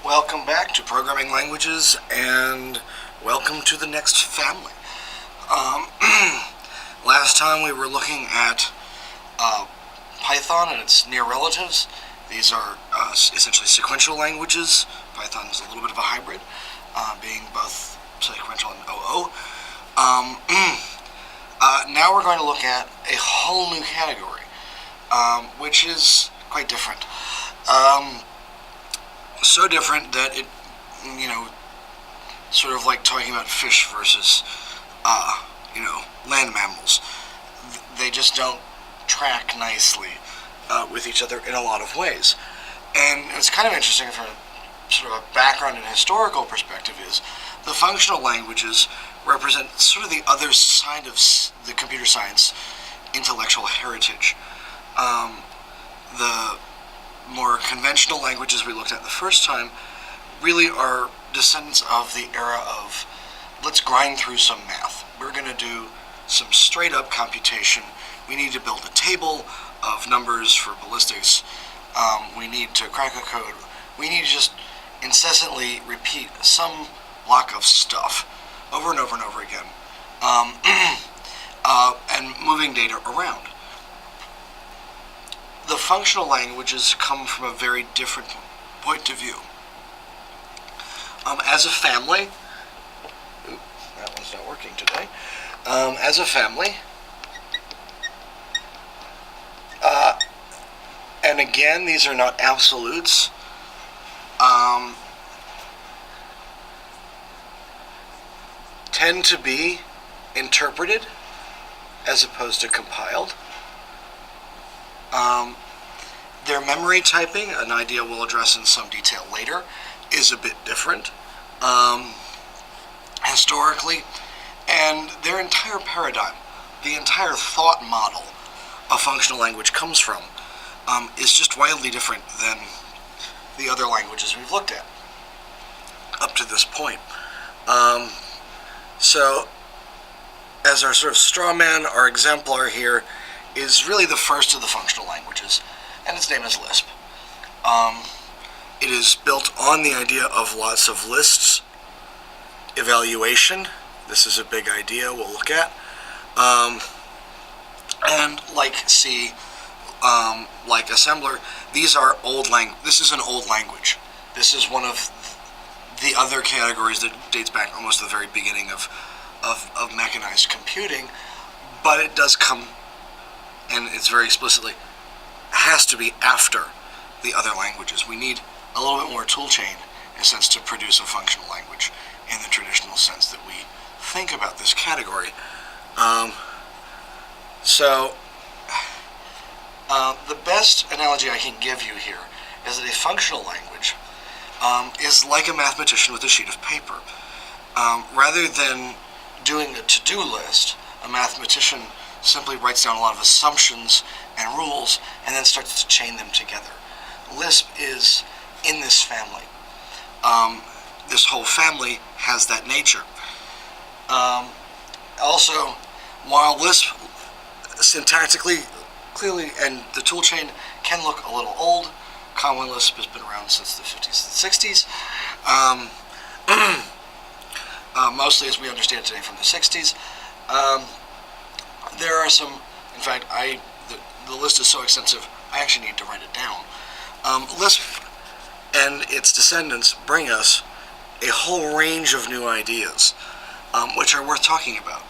Welcome back to Programming Languages, and welcome to the next family. Last time we were looking at Python and its near relatives. These are essentially sequential languages. Python is a little bit of a hybrid, being both sequential and OO. Now we're going to look at a whole new category, which is quite different. So different that it, sort of like talking about fish versus, land mammals. They just don't track nicely with each other in a lot of ways. And it's kind of interesting from sort of a background and historical perspective is the functional languages represent sort of the other side of the computer science intellectual heritage. The more conventional languages we looked at the first time really are descendants of the era of let's grind through some math. We're going to do some straight up computation. We need to build a table of numbers for ballistics. We need to crack a code. We need to just incessantly repeat some block of stuff over and over and over again, and moving data around. The functional languages come from a very different point of view. As a family, that one's not working today. As a family, and again, these are not absolutes. Tend to be interpreted as opposed to compiled. Their memory typing, an idea we'll address in some detail later, is a bit different historically, and their entire paradigm, the entire thought model a functional language comes from, is just wildly different than the other languages we've looked at up to this point. So, as our sort of straw man, our exemplar here is really the first of the functional languages, and its name is Lisp. It is built on the idea of lots of lists, evaluation. This is a big idea we'll look at. And like C, like assembler, these are this is an old language. This is one of the other categories that dates back almost to the very beginning of mechanized computing, but it does come, and it's very explicitly, has to be after the other languages. We need a little bit more tool chain, in a sense, to produce a functional language in the traditional sense that we think about this category. The best analogy I can give you here is that a functional language is like a mathematician with a sheet of paper. Rather than doing a to-do list, a mathematician simply writes down a lot of assumptions and rules and then starts to chain them together. Lisp is in this family. This whole family has that nature. Also, while Lisp syntactically, clearly, and the toolchain can look a little old, Common Lisp has been around since the 50s and 60s. Mostly as we understand it today from the 60s. There are some, in fact, the list is so extensive, I actually need to write it down. Lisp and its descendants bring us a whole range of new ideas, which are worth talking about.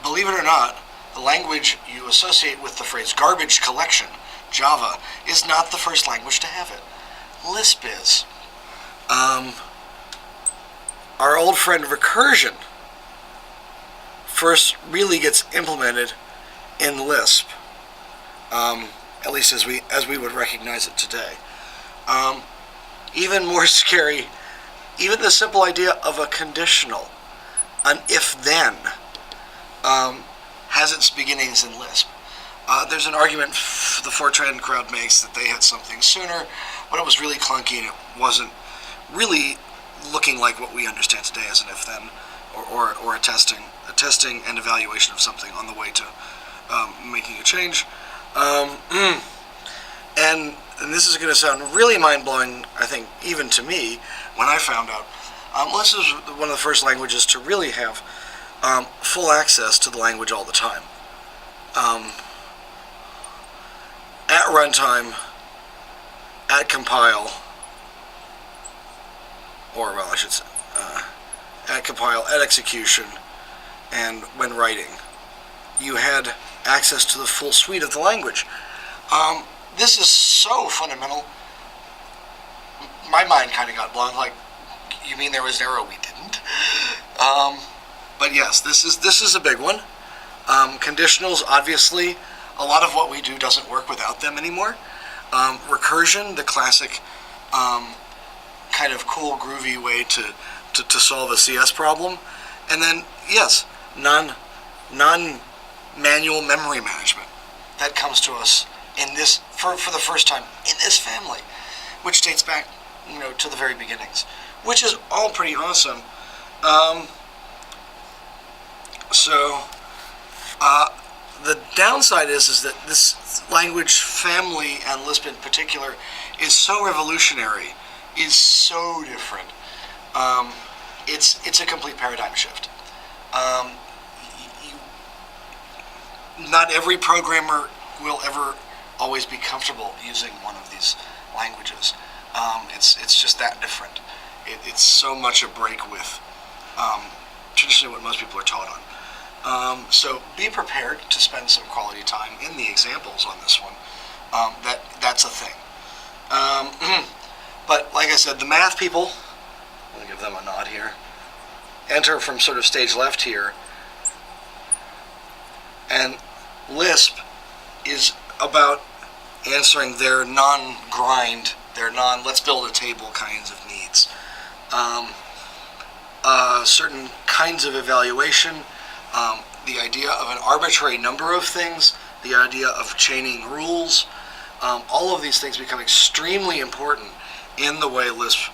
Believe it or not, the language you associate with the phrase garbage collection, Java, is not the first language to have it. Lisp is. Our old friend recursion first really gets implemented in Lisp, at least as we would recognize it today. Even more scary, even the simple idea of a conditional, an if-then, has its beginnings in Lisp. There's an argument the Fortran crowd makes that they had something sooner, but it was really clunky and it wasn't really looking like what we understand today as an if-then, or a testing and evaluation of something on the way to making a change. And and this is going to sound really mind-blowing, I think, even to me, when I found out, Lisp is one of the first languages to really have full access to the language all the time. At runtime, at compile, or, well, I should say, at compile, at execution, and when writing, you had access to the full suite of the language. This is so fundamental. My mind kind of got blown. Like, you mean there was an error? We didn't. But yes, this is a big one. Conditionals, obviously, a lot of what we do doesn't work without them anymore. Recursion, the classic kind of cool, groovy way to solve a CS problem. And then, yes, non-manual memory management. That comes to us in this, for the first time, in this family, which dates back, to the very beginnings, which is all pretty awesome. The downside is that this language family, and Lisp in particular, is so revolutionary, is so different. It's a complete paradigm shift. Not every programmer will ever always be comfortable using one of these languages. It's just that different. It's so much a break with traditionally what most people are taught on. So be prepared to spend some quality time in the examples on this one. That's a thing. But like I said, the math people, I'm going to give them a nod here, enter from sort of stage left here. And Lisp is about answering their non-grind, their let's build a table kinds of needs. Certain kinds of evaluation, the idea of an arbitrary number of things, the idea of chaining rules, all of these things become extremely important in the way Lisp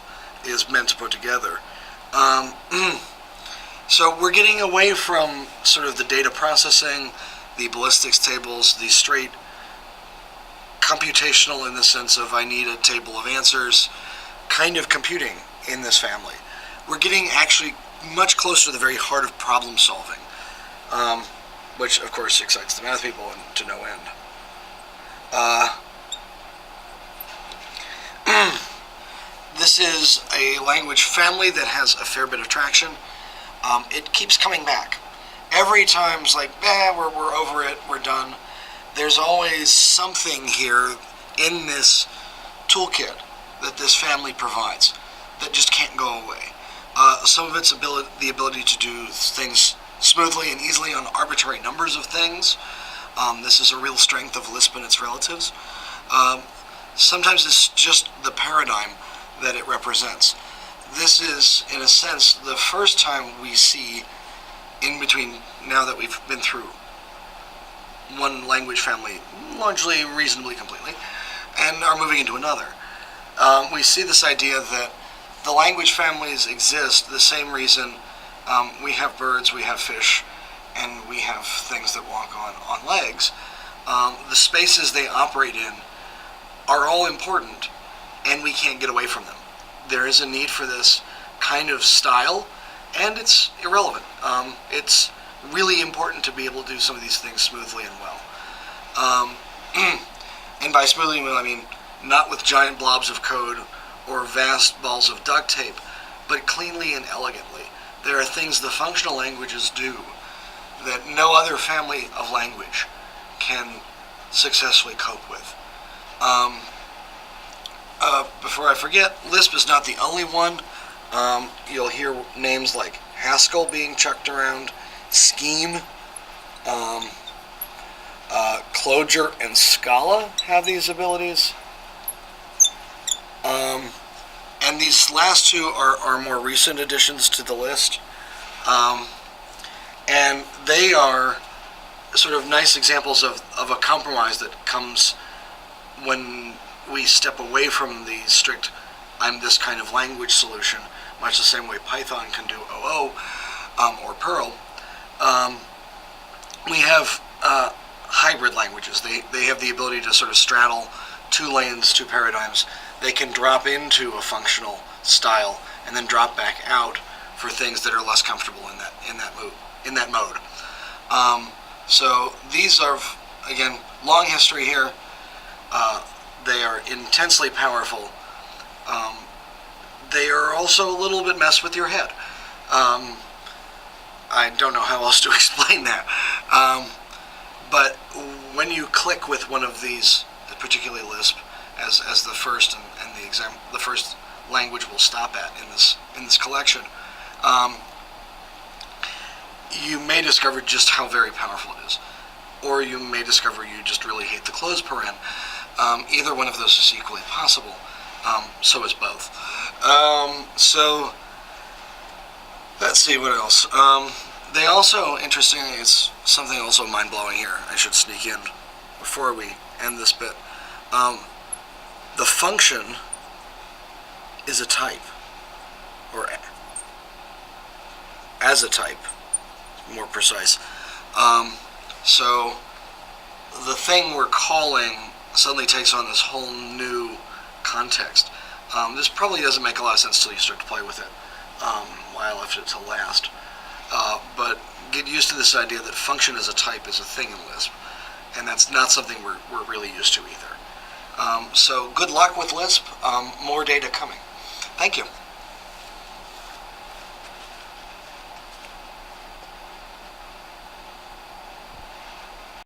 is meant to put together. So we're getting away from sort of the data processing, the ballistics tables, the straight computational in the sense of I need a table of answers kind of computing in this family. We're getting actually much closer to the very heart of problem solving, which of course excites the math people and to no end. This is a language family that has a fair bit of traction. It keeps coming back. Every time it's like, we're over it, we're done. There's always something here in this toolkit that this family provides that just can't go away. Some of it's the ability to do things smoothly and easily on arbitrary numbers of things. This is a real strength of Lisp and its relatives. Sometimes it's just the paradigm that it represents. This is, in a sense, the first time we see, in between now that we've been through one language family largely, reasonably completely, and are moving into another. We see this idea that the language families exist the same reason we have birds, we have fish, and we have things that walk on legs. The spaces they operate in are all important, and we can't get away from them. There is a need for this kind of style, and it's irrelevant. It's really important to be able to do some of these things smoothly and well. And by smoothly, I mean not with giant blobs of code or vast balls of duct tape, but cleanly and elegantly. There are things the functional languages do that no other family of language can successfully cope with. Before I forget, Lisp is not the only one. You'll hear names like Haskell being chucked around, Scheme, Clojure and Scala have these abilities. And these last two are more recent additions to the list. And they are sort of nice examples of a compromise that comes when we step away from the strict I'm this kind of language solution, much the same way Python can do OO or Perl. We have hybrid languages. They have the ability to sort of straddle two lanes, two paradigms, they can drop into a functional style and then drop back out for things that are less comfortable in that mode. So these are, again, long history here. They are intensely powerful. They are also a little bit mess with your head. I don't know how else to explain that. But when you click with one of these, particularly Lisp, as the first and the first language we'll stop at in this collection, you may discover just how very powerful it is, or you may discover you just really hate the close paren. Either one of those is equally possible. So is both. So let's see what else. They also, interestingly, it's something also mind-blowing here. I should sneak in before we end this bit. The function is a type, or as a type, more precise. So the thing we're calling suddenly takes on this whole new context. This probably doesn't make a lot of sense till you start to play with it. Why I left it till last. But get used to this idea that function as a type is a thing in Lisp, and that's not something we're really used to either. So good luck with Lisp. More data coming. Thank you.